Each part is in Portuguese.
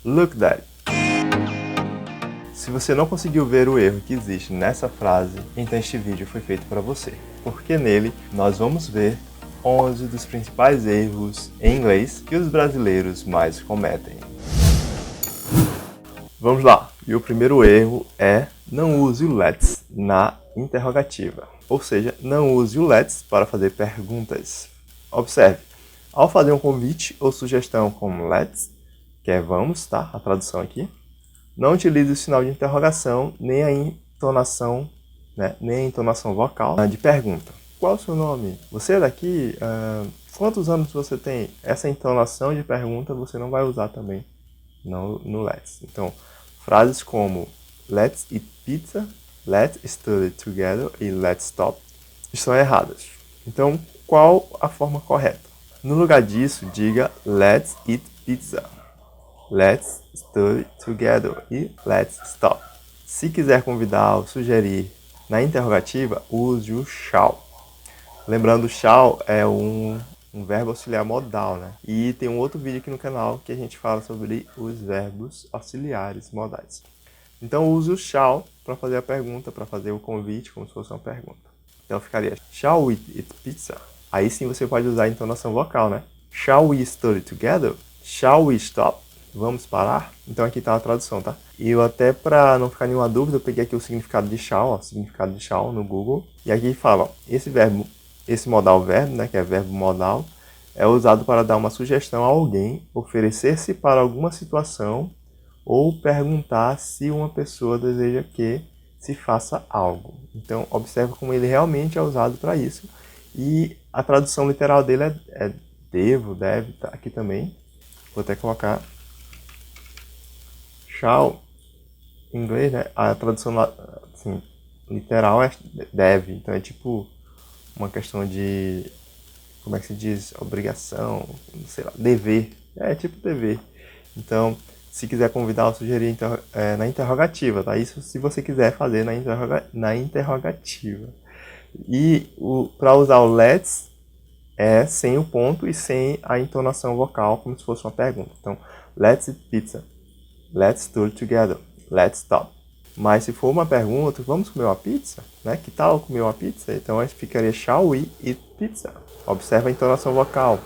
Look, Daddy. Se você não conseguiu ver o erro que existe nessa frase, então este vídeo foi feito para você, porque nele nós vamos ver 11 dos principais erros em inglês que os brasileiros mais cometem. Vamos lá! E o primeiro erro é não use o let's na interrogativa, ou seja, não use o let's para fazer perguntas. Observe, ao fazer um convite ou sugestão como let's, que é vamos, tá? A tradução aqui, não utilize o sinal de interrogação, nem a entonação, né? Nem a entonação vocal de pergunta. Qual é o seu nome? Você é daqui? Quantos anos você tem? Essa entonação de pergunta você não vai usar também no let's. Então, frases como let's eat pizza, let's study together e let's stop estão erradas. Então, qual a forma correta? No lugar disso, diga let's eat pizza. Let's study together e let's stop. Se quiser convidar ou sugerir na interrogativa, use o shall. Lembrando, shall é um verbo auxiliar modal, né? E tem um outro vídeo aqui no canal que a gente fala sobre os verbos auxiliares modais. Então use o shall para fazer a pergunta, para fazer o convite, como se fosse uma pergunta. Então ficaria, shall we eat pizza? Aí sim você pode usar a entonação vocal, né? Shall we study together? Shall we stop? Vamos parar? Então aqui está a tradução, tá? E eu até, para não ficar nenhuma dúvida, eu peguei aqui o significado de shall, ó, significado de shall no Google. E aqui fala, ó, esse modal verbo, né, que é verbo modal, é usado para dar uma sugestão a alguém, oferecer-se para alguma situação ou perguntar se uma pessoa deseja que se faça algo. Então observe como ele realmente é usado para isso. E a tradução literal dele é devo, deve, tá aqui também. Vou até colocar shall, em inglês, né? A tradução assim, literal é deve, então é tipo uma questão de, como é que se diz? Obrigação, sei lá, dever. É tipo dever. Então, se quiser convidar ou sugerir na interrogativa, tá? Isso se você quiser fazer na interrogativa. E para usar o let's é sem o ponto e sem a entonação vocal, como se fosse uma pergunta. Então, let's eat pizza. Let's study together. Let's stop. Mas se for uma pergunta, vamos comer uma pizza? Né? Que tal comer uma pizza? Então a gente ficaria shall we eat pizza? Observa a entonação vocal.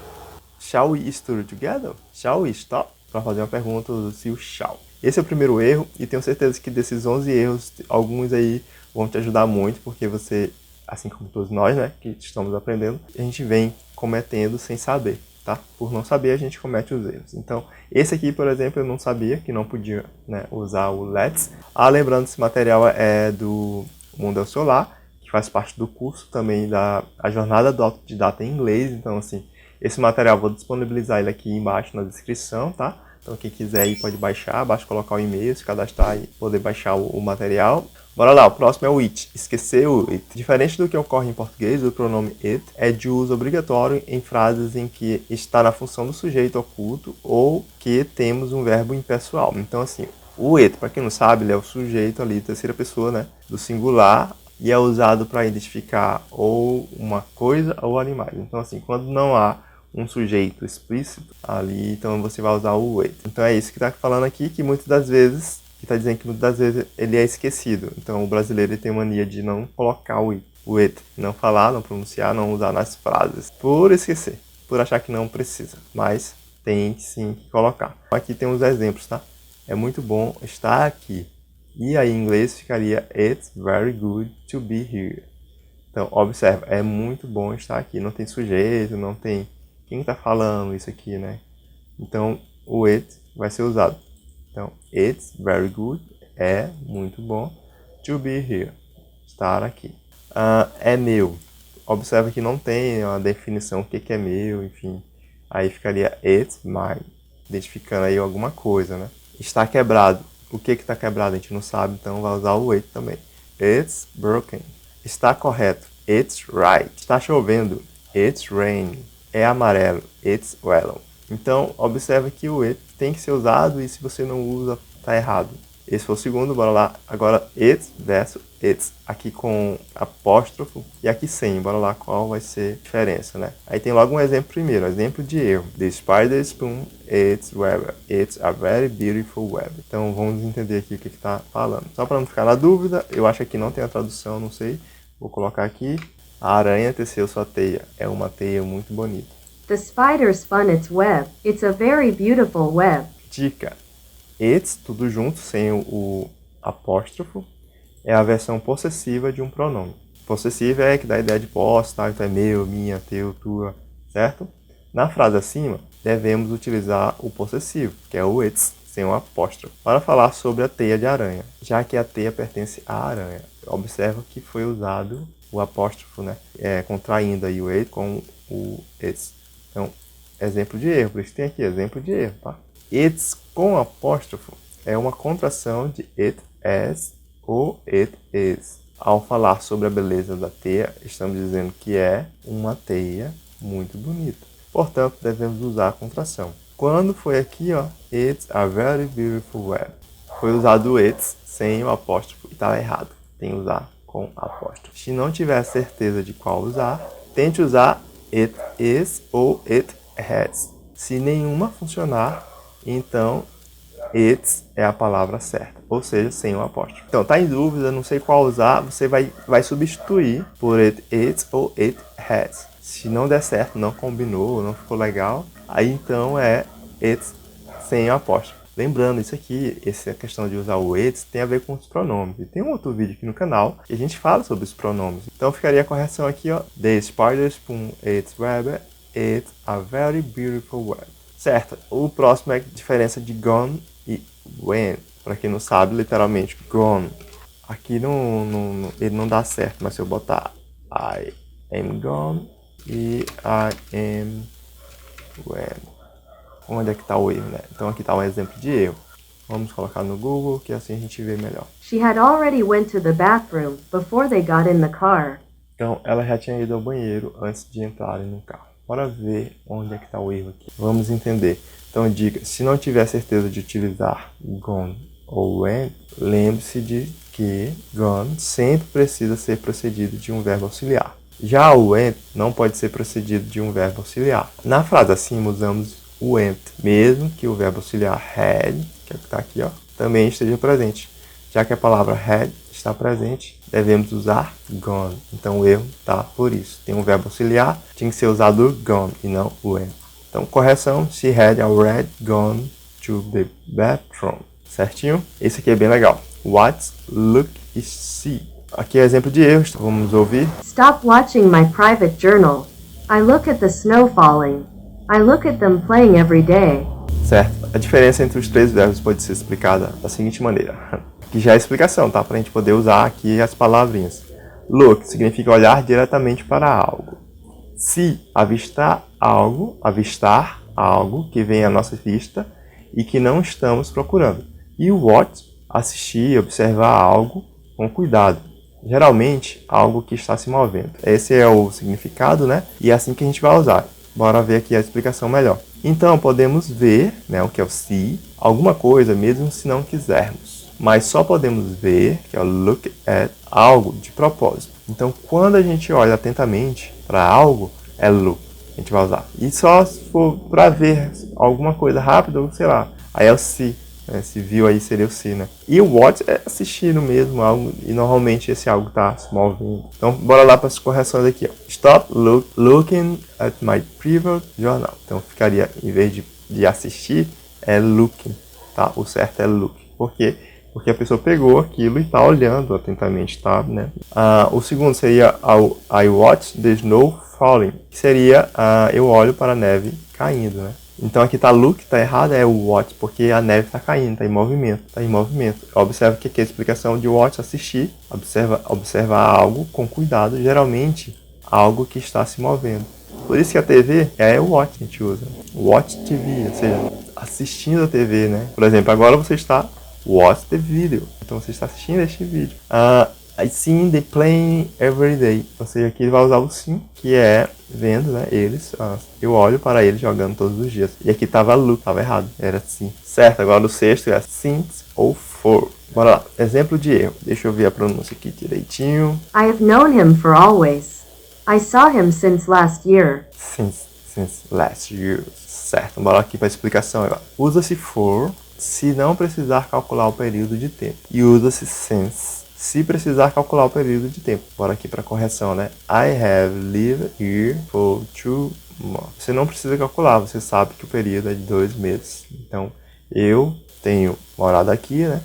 Shall we study together? Shall we stop? Para fazer uma pergunta, use o shall. Esse é o primeiro erro e tenho certeza que desses 11 erros, alguns aí vão te ajudar muito, porque você, assim como todos nós, né, que estamos aprendendo, a gente vem cometendo sem saber. Tá? Por não saber, a gente comete os erros. Então, esse aqui, por exemplo, eu não sabia que não podia, né, usar o let's. Lembrando, esse material é do Mundo é o Solar, que faz parte do curso também da Jornada do Autodidata em Inglês. Então, assim, esse material eu vou disponibilizar ele aqui embaixo na descrição, tá? Então, quem quiser aí pode baixar, basta colocar o e-mail, se cadastrar e poder baixar o material. Bora lá, o próximo é o it. Esqueceu o it. Diferente do que ocorre em português, o pronome it é de uso obrigatório em frases em que está na função do sujeito oculto ou que temos um verbo impessoal. Então, assim, o it, para quem não sabe, ele é o sujeito ali, terceira pessoa, né, do singular, e é usado para identificar ou uma coisa ou animais. Então, assim, quando não há um sujeito explícito ali, então você vai usar o it. Então é isso que está falando aqui, que muitas das vezes, que está dizendo que muitas das vezes ele é esquecido. Então o brasileiro ele tem mania de não colocar o it, não falar, não pronunciar, não usar nas frases, por esquecer, por achar que não precisa, mas tem sim que colocar. Aqui tem uns exemplos, tá? É muito bom estar aqui. E aí em inglês ficaria It's very good to be here. Então observa, é muito bom estar aqui. Não tem sujeito, não tem quem está falando isso aqui, né? Então o it vai ser usado. Então, it's very good, é muito bom, to be here, estar aqui. É meu. Observa que não tem uma definição o que é meu, enfim. Aí ficaria it's mine, identificando aí alguma coisa, né? Está quebrado. O que está quebrado a gente não sabe, então vai usar o it também. It's broken. Está correto. It's right. Está chovendo. It's raining. É amarelo. It's yellow. Então, observa que o it tem que ser usado e se você não usa, tá errado. Esse foi o segundo, bora lá. Agora, it versus its. Aqui com apóstrofo e aqui sem. Bora lá qual vai ser a diferença, né? Aí tem logo um exemplo primeiro, exemplo de erro. The spider spoon its web. It's a very beautiful web. Então vamos entender aqui o que está falando. Só para não ficar na dúvida, eu acho que aqui não tem a tradução, não sei. Vou colocar aqui. A aranha teceu sua teia. É uma teia muito bonita. The spider spun its web. It's a very beautiful web. Dica. It's, tudo junto, sem o apóstrofo, é a versão possessiva de um pronome. Possessiva é que dá a ideia de posse, tá? Então é meu, minha, teu, tua, certo? Na frase acima, devemos utilizar o possessivo, que é o it's, sem o apóstrofo, para falar sobre a teia de aranha, já que a teia pertence à aranha. Observa que foi usado o apóstrofo, né? Contraindo aí o it com o it's. Então, exemplo de erro, por isso tem aqui exemplo de erro, tá? It's com apóstrofo é uma contração de it as ou it is. Ao falar sobre a beleza da teia, estamos dizendo que é uma teia muito bonita. Portanto, devemos usar a contração. Quando foi aqui, ó, it's a very beautiful web. Foi usado o it's sem o apóstrofo e estava errado. Tem que usar com apóstrofo. Se não tiver certeza de qual usar, tente usar it is ou it has. Se nenhuma funcionar, então it's é a palavra certa, ou seja, sem o apóstrofo. Então, tá em dúvida, não sei qual usar, você vai substituir por it is ou it has. Se não der certo, não combinou, não ficou legal, aí então é it's sem o apóstrofo. Lembrando, isso aqui, essa questão de usar o it's tem a ver com os pronomes. E tem um outro vídeo aqui no canal que a gente fala sobre os pronomes. Então ficaria a correção aqui, ó. The spider spoon its web, it's a very beautiful web. Certo, o próximo é a diferença de gone e went. Para quem não sabe, literalmente, gone. Aqui ele não dá certo, mas se eu botar I am gone e I am went. Onde é que está o erro, né? Então aqui está um exemplo de erro. Vamos colocar no Google, que assim a gente vê melhor. She had already went to the bathroom before they got in the car. Então ela já tinha ido ao banheiro antes de entrarem no carro. Bora ver onde é que está o erro aqui. Vamos entender. Então, dica, se não tiver certeza de utilizar gone ou went, lembre-se de que gone sempre precisa ser precedido de um verbo auxiliar. Já o went não pode ser precedido de um verbo auxiliar. Na frase acima, usamos o went, mesmo que o verbo auxiliar had, que é o que está aqui, ó, também esteja presente. Já que a palavra had está presente, devemos usar gone. Então o erro está por isso. Tem um verbo auxiliar, tinha que ser usado gone e não went. Então, correção, she had already gone to the bathroom. Certinho? Esse aqui é bem legal. What, look e see. Aqui é exemplo de erros, vamos ouvir. Stop watching my private journal. I look at the snow falling. I look at them playing every day. Certo. A diferença entre os três verbos pode ser explicada da seguinte maneira. Que já é a explicação, tá? Para a gente poder usar aqui as palavrinhas. Look significa olhar diretamente para algo. Se avistar algo que vem à nossa vista e que não estamos procurando. E o watch, assistir, observar algo com cuidado. Geralmente, algo que está se movendo. Esse é o significado, né? E é assim que a gente vai usar. Bora ver aqui a explicação melhor. Então, podemos ver, né, o que é o see, alguma coisa mesmo se não quisermos. Mas só podemos ver, que é o look at, algo de propósito. Então, quando a gente olha atentamente para algo, é look. A gente vai usar. E só se for para ver alguma coisa rápida, ou sei lá, aí é o see. Né? Se viu aí seria o see, né? E o watch é assistindo mesmo algo, e normalmente esse algo tá se movendo. Então, bora lá para as correções aqui, ó. Stop looking at my private journal. Então, ficaria, em vez de assistir, é looking, tá? O certo é look. Por quê? Porque a pessoa pegou aquilo e está olhando atentamente, tá? Né? O segundo seria I watch the snow falling, que seria eu olho para a neve caindo, né? Então aqui tá look, tá errado, é o watch, porque a neve está caindo, está em movimento, Observa que aqui é a explicação de watch, assistir, observar algo com cuidado, geralmente algo que está se movendo. Por isso que a TV é o watch que a gente usa, watch TV, ou seja, assistindo a TV, né? Por exemplo, agora você está watch the video. Então você está assistindo este vídeo. I seen they playing every day. Ou seja, aqui ele vai usar o sim, que é vendo, né? Eles. Eu olho para eles jogando todos os dias. E aqui tava look, tava errado. Era sim. Certo, agora o sexto é since ou for. Bora lá. Exemplo de erro. Deixa eu ver a pronúncia aqui direitinho. I have known him for always. I saw him since last year. Since last year. Certo, bora aqui para a explicação agora. Usa-se for se não precisar calcular o período de tempo. E usa-se since se precisar calcular o período de tempo. Bora aqui para a correção, né? I have lived here for 2 months. Você não precisa calcular, você sabe que o período é de 2 meses. Então, eu tenho morado aqui, né?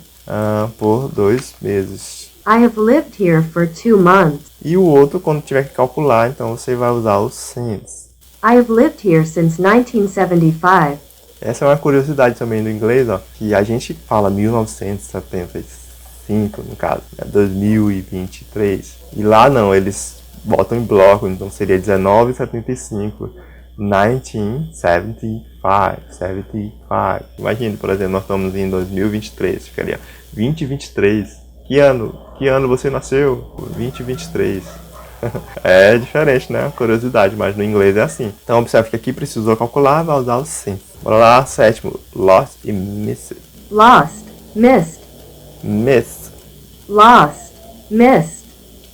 Por 2 meses. I have lived here for 2 months. E o outro, quando tiver que calcular, então você vai usar o since. I have lived here since 1975. Essa é uma curiosidade também do inglês, ó, que a gente fala 1975, no caso, né, 2023. E lá não, eles botam em bloco, então seria 1975, 1975, 75. Imagina, por exemplo, nós estamos em 2023, ficaria 2023. Que ano você nasceu? 2023. É diferente, né? Curiosidade, mas no inglês é assim. Então observe que aqui precisou calcular, vai usar o sim. Bora lá, sétimo. Lost e missed. Lost, missed. Missed. Lost, missed.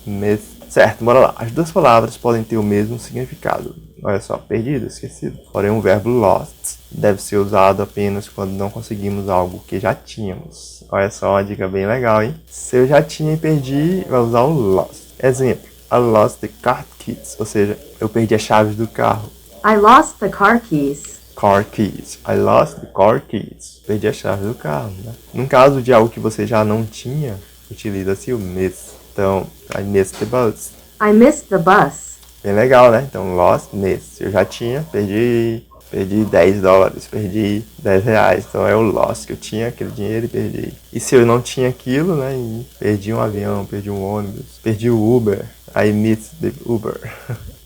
Missed. Certo, bora lá. As duas palavras podem ter o mesmo significado. Olha só, perdido, esquecido. Porém, o verbo lost deve ser usado apenas quando não conseguimos algo que já tínhamos. Olha só, uma dica bem legal, hein? Se eu já tinha e perdi, vai usar o lost. Exemplo. I lost the car keys. Ou seja, eu perdi as chaves do carro. I lost the car keys. Car keys. I lost the car keys. Perdi as chaves do carro, né? No caso de algo que você já não tinha, utiliza-se o miss. Então, I missed the bus. I missed the bus. Bem legal, né? Então, lost, miss. Eu já tinha, perdi $10, perdi R$10. Então é o loss, que eu tinha aquele dinheiro e perdi. E se eu não tinha aquilo, né? E perdi um avião, perdi um ônibus, perdi o Uber. I missed the Uber.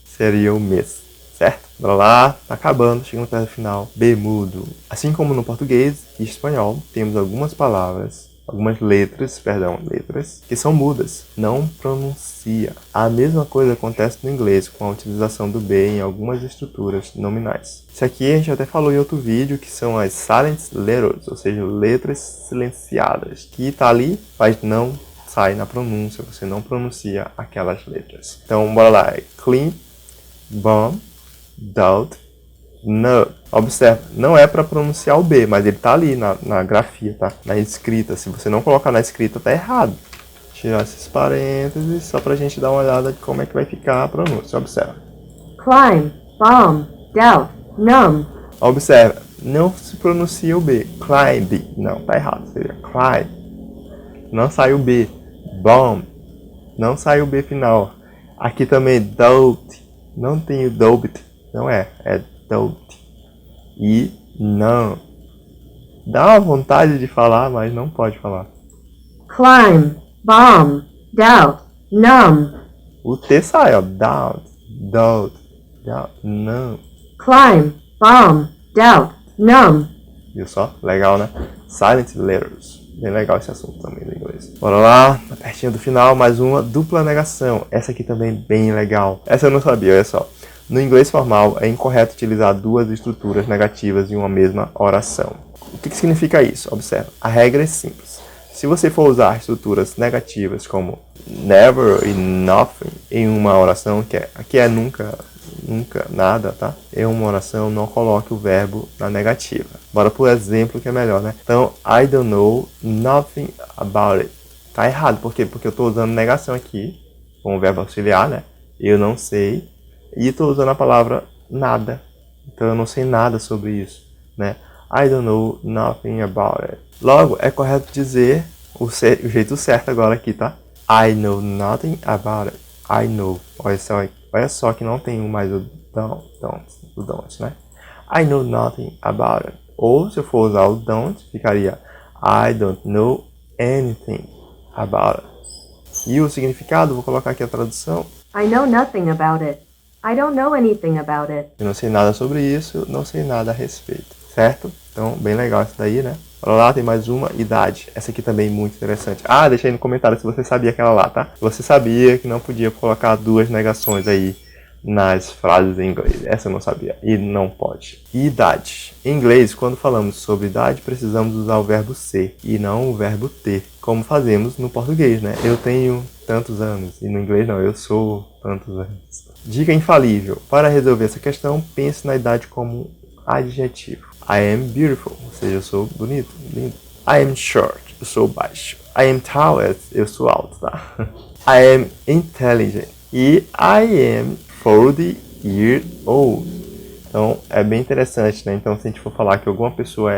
Seria o miss, certo? Bora lá, tá acabando, chegando perto do final. B mudo. Assim como no português e espanhol, temos algumas letras, que são mudas, não pronuncia. A mesma coisa acontece no inglês com a utilização do B em algumas estruturas nominais. Isso aqui a gente até falou em outro vídeo, que são as silent letters, ou seja, letras silenciadas, que tá ali, mas não sai na pronúncia, você não pronuncia aquelas letras. Então, bora lá. Clean, bomb, doubt, no. Observe, não é para pronunciar o B, mas ele tá ali na grafia, tá? Na escrita. Se você não colocar na escrita, tá errado. Tirar esses parênteses só pra gente dar uma olhada de como é que vai ficar a pronúncia. Observe. Climb, bomb, doubt, numb. Observe, não se pronuncia o B. Climb. Não, tá errado. Seria climb. Não sai o B. Bomb. Não sai o B final. Aqui também, doubt. Não tem o doubt. Não é. É doubt. E não. Dá uma vontade de falar, mas não pode falar. Climb, bomb, doubt, numb. O T sai, ó. Doubt. Doubt. Doubt. Não. Climb, bomb, doubt, numb. Viu só? Legal, né? Silent letters. Bem legal esse assunto também do inglês. Bora lá, tá pertinho do final, mais uma dupla negação. Essa aqui também bem legal. Essa eu não sabia, olha só. No inglês formal, é incorreto utilizar duas estruturas negativas em uma mesma oração. O que significa isso? Observe, a regra é simples. Se você for usar estruturas negativas como never e nothing em uma oração, aqui é nunca, nada, tá? Em uma oração, não coloque o verbo na negativa. Bora pro exemplo que é melhor, né? Então, I don't know nothing about it. Tá errado, por quê? Porque eu tô usando negação aqui, com o verbo auxiliar, né? Eu não sei. E tô usando a palavra nada. Então, eu não sei nada sobre isso, né? I don't know nothing about it. Logo, é correto dizer o jeito certo agora aqui, tá? I know nothing about it. I know. Olha só que não tem mais o don't, né? I know nothing about it. Ou se eu for usar o don't, ficaria I don't know anything about it. E o significado, vou colocar aqui a tradução. I know nothing about it. I don't know anything about it. Eu não sei nada sobre isso, não sei nada a respeito. Certo? Então, bem legal isso daí, né? Bora lá, tem mais uma, idade. Essa aqui também é muito interessante. Ah, deixa aí no comentário se você sabia aquela lá, tá? Você sabia que não podia colocar duas negações aí nas frases em inglês. Essa eu não sabia. E não pode. Idade. Em inglês, quando falamos sobre idade, precisamos usar o verbo ser e não o verbo ter, como fazemos no português, né? Eu tenho tantos anos. E no inglês não, eu sou tantos anos. Dica infalível. Para resolver essa questão, pense na idade como adjetivo. I am beautiful, ou seja, eu sou bonito, lindo. I am short, eu sou baixo. I am tall, eu sou alto, tá? I am intelligent. E I am 40 years old. Então, é bem interessante, né? Então, se a gente for falar que alguma pessoa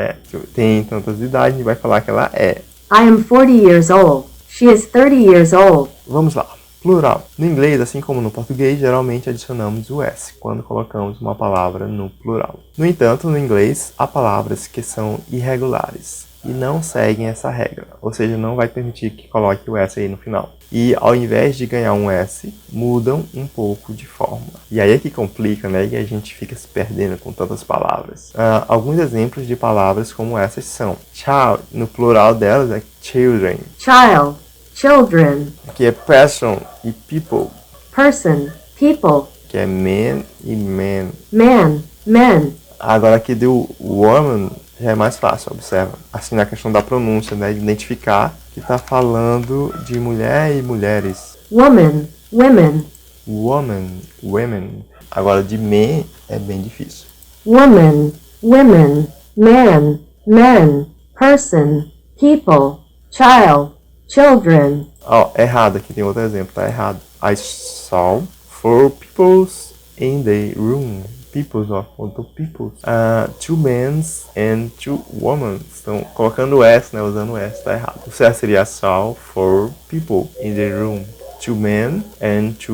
tem tantas idades, a gente vai falar que ela é. I am 40 years old. She is 30 years old. Vamos lá. Plural. No inglês, assim como no português, geralmente adicionamos o S quando colocamos uma palavra no plural. No entanto, no inglês, há palavras que são irregulares e não seguem essa regra, ou seja, não vai permitir que coloque o S aí no final. E ao invés de ganhar um S, mudam um pouco de forma. E aí é que complica, né? E a gente fica se perdendo com tantas palavras. Alguns exemplos de palavras como essas são child, no plural delas é children. Child, children. Que é person e people. Person, people. Que é man e man. Man, men. Agora aqui do woman já é mais fácil, observa. Assim na questão da pronúncia, né? De identificar que está falando de mulher e mulheres. Woman, women. Woman, women. Agora de man é bem difícil. Woman, women, man, men, person, people, child, children. Ó, errado, aqui tem outro exemplo, tá errado. I saw 4 peoples in the room. Peoples, ó, faltou peoples. 2 men and 2 women. Estão colocando o S, né, usando o S, tá errado. O certo seria I saw 4 people in the room. 2 men and 2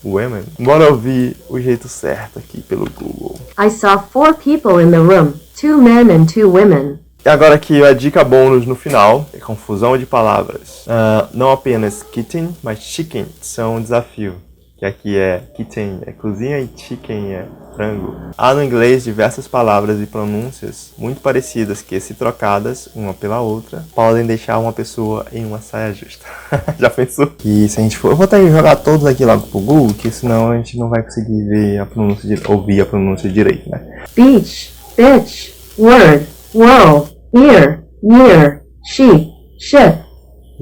women. Bora ouvir o jeito certo aqui pelo Google. I saw 4 people in the room, 2 men and 2 women. E agora aqui a dica bônus no final, é confusão de palavras. Não apenas kitten, mas chicken são um desafio. Que aqui é kitten é cozinha e chicken é frango. Há no inglês diversas palavras e pronúncias muito parecidas que, se trocadas uma pela outra, podem deixar uma pessoa em uma saia justa. Já pensou? E se a gente for... Eu vou até jogar todos aqui logo pro Google, que senão a gente não vai conseguir ver a pronúncia, ouvir a pronúncia direito, né? Beach, bitch, word, world, ear, year, sheep, ship.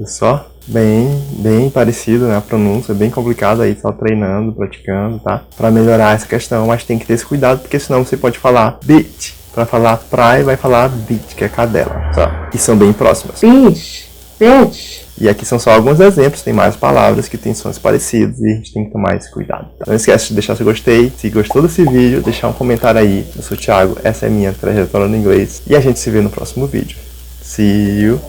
Só bem parecido, né? A pronúncia é bem complicada aí, só treinando, praticando, tá? Pra melhorar essa questão, mas tem que ter esse cuidado, porque senão você pode falar beach. Pra falar praia, vai falar beach, que é cadela, só. E são bem próximas. Beach, bitch. E aqui são só alguns exemplos, tem mais palavras que têm sons parecidos e a gente tem que tomar esse cuidado. Tá? Não esquece de deixar seu gostei, se gostou desse vídeo, deixar um comentário aí. Eu sou o Thiago, essa é a minha trajetória no inglês e a gente se vê no próximo vídeo. See you!